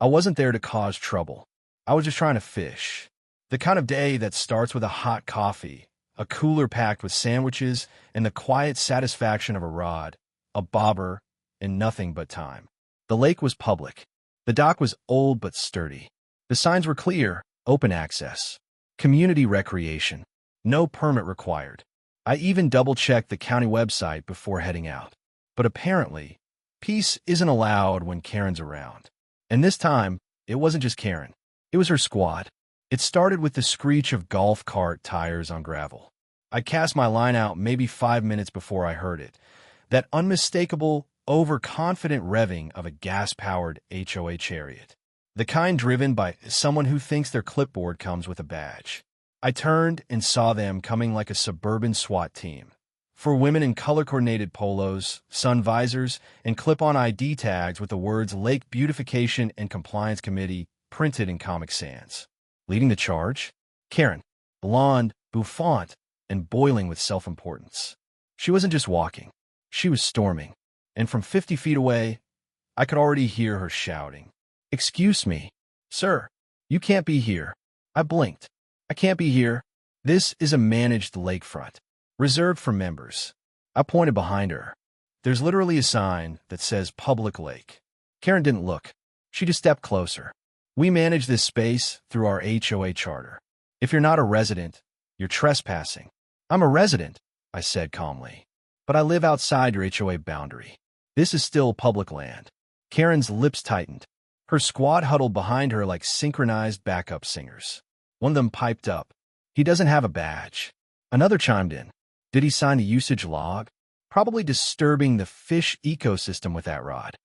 I wasn't there to cause trouble. I was just trying to fish. The kind of day that starts with a hot coffee, a cooler packed with sandwiches, and the quiet satisfaction of a rod, a bobber, and nothing but time. The lake was public. The dock was old but sturdy. The signs were clear: open access, community recreation, no permit required. I even double-checked the county website before heading out. But apparently, peace isn't allowed when Karen's around. And this time, it wasn't just Karen. It was her squad. It started with the screech of golf cart tires on gravel. I cast my line out maybe 5 minutes before I heard it. That unmistakable, overconfident revving of a gas-powered HOA chariot. The kind driven by someone who thinks their clipboard comes with a badge. I turned and saw them coming like a suburban SWAT team. 4 women in color-coordinated polos, sun visors, and clip-on ID tags with the words Lake Beautification and Compliance Committee printed in Comic Sans. Leading the charge? Karen, blonde, bouffant, and boiling with self-importance. She wasn't just walking. She was storming. And from 50 feet away, I could already hear her shouting. "Excuse me, sir, you can't be here." I blinked. "I can't be here. This is a managed lakefront, reserved for members." I pointed behind her. There's literally a sign that says Public Lake. Karen didn't look. She just stepped closer. "We manage this space through our HOA charter. If you're not a resident, you're trespassing." "I'm a resident," I said calmly. "But I live outside your HOA boundary. This is still public land." Karen's lips tightened. Her squad huddled behind her like synchronized backup singers. One of them piped up. "He doesn't have a badge." Another chimed in. "Did he sign the usage log? Probably disturbing the fish ecosystem with that rod."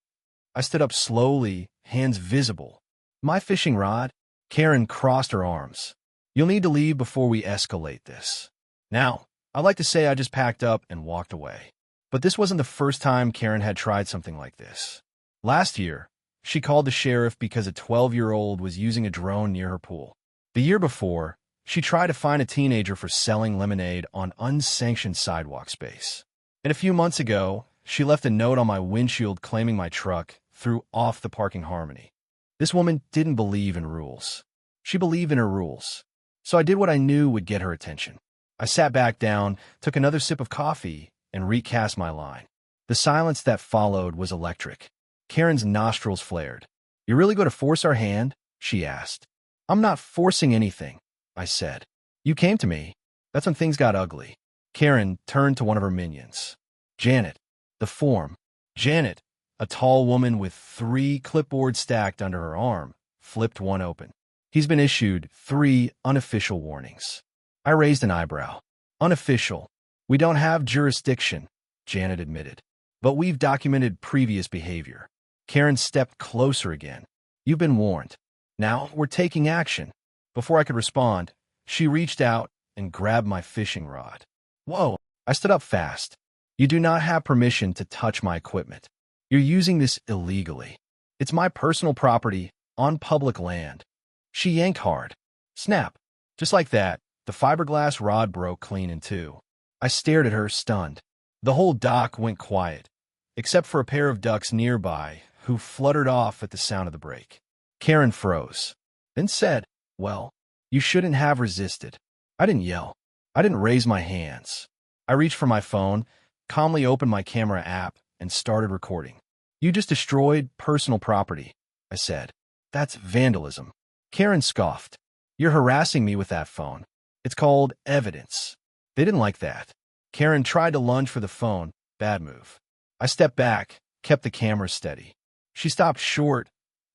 I stood up slowly, hands visible. "My fishing rod?" Karen crossed her arms. "You'll need to leave before we escalate this." Now, I'd like to say I just packed up and walked away. But this wasn't the first time Karen had tried something like this. Last year, she called the sheriff because a 12-year-old was using a drone near her pool. The year before, she tried to fine a teenager for selling lemonade on unsanctioned sidewalk space. And a few months ago, she left a note on my windshield claiming my truck threw off the parking harmony. This woman didn't believe in rules. She believed in her rules. So I did what I knew would get her attention. I sat back down, took another sip of coffee, and recast my line. The silence that followed was electric. Karen's nostrils flared. "You really going to force our hand?" she asked. "I'm not forcing anything," I said. "You came to me." That's when things got ugly. Karen turned to one of her minions. Janet, the form. Janet, a tall woman with 3 clipboards stacked under her arm, flipped one open. "He's been issued 3 unofficial warnings." I raised an eyebrow. "Unofficial. We don't have jurisdiction," Janet admitted. "But we've documented previous behavior." Karen stepped closer again. "You've been warned. Now we're taking action." Before I could respond, she reached out and grabbed my fishing rod. "Whoa!" I stood up fast. "You do not have permission to touch my equipment. You're using this illegally. It's my personal property on public land." She yanked hard. Snap. Just like that, the fiberglass rod broke clean in 2. I stared at her, stunned. The whole dock went quiet, except for a pair of ducks nearby who fluttered off at the sound of the break. Karen froze, then said, "Well, you shouldn't have resisted." I didn't yell. I didn't raise my hands. I reached for my phone, calmly opened my camera app, and started recording. "You just destroyed personal property," I said. "That's vandalism." Karen scoffed. "You're harassing me with that phone. It's called evidence." They didn't like that. Karen tried to lunge for the phone. Bad move. I stepped back, kept the camera steady. She stopped short,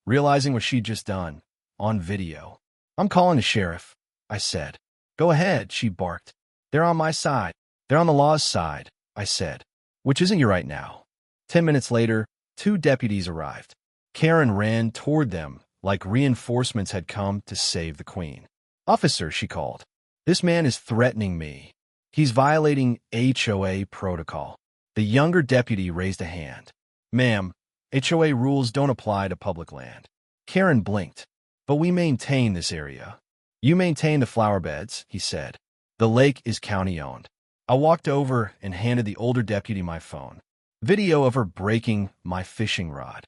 realizing what she'd just done. On video. "I'm calling the sheriff," I said. "Go ahead," she barked. "They're on my side. They're on the law's side," I said. "Which isn't you right now." 10 minutes later, 2 deputies arrived. Karen ran toward them like reinforcements had come to save the queen. "Officer," she called. "This man is threatening me. He's violating HOA protocol." The younger deputy raised a hand. "Ma'am, HOA rules don't apply to public land." Karen blinked. "But we maintain this area." "You maintain the flower beds," he said. "The lake is county-owned." I walked over and handed the older deputy my phone. Video of her breaking my fishing rod.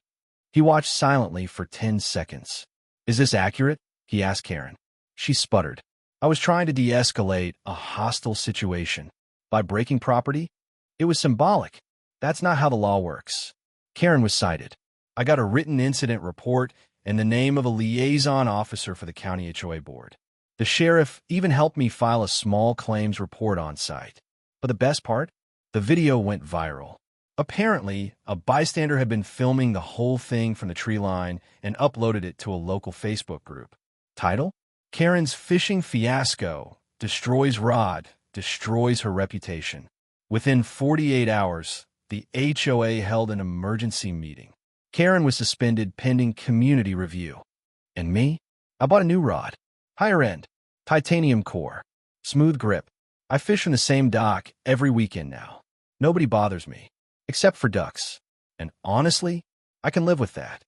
He watched silently for 10 seconds. Is this accurate? He asked Karen. She sputtered. I was trying to de-escalate a hostile situation. By breaking property? It was symbolic. That's not how the law works. Karen was cited. I got a written incident report and the name of a liaison officer for the county HOA board. The sheriff even helped me file a small claims report on site. But the best part? The video went viral. Apparently, a bystander had been filming the whole thing from the tree line and uploaded it to a local Facebook group. Title? Karen's fishing fiasco destroys Rod, destroys her reputation. Within 48 hours, the HOA held an emergency meeting. Karen was suspended pending community review. And me? I bought a new rod. Higher end. Titanium core. Smooth grip. I fish from the same dock every weekend now. Nobody bothers me. Except for ducks. And honestly, I can live with that.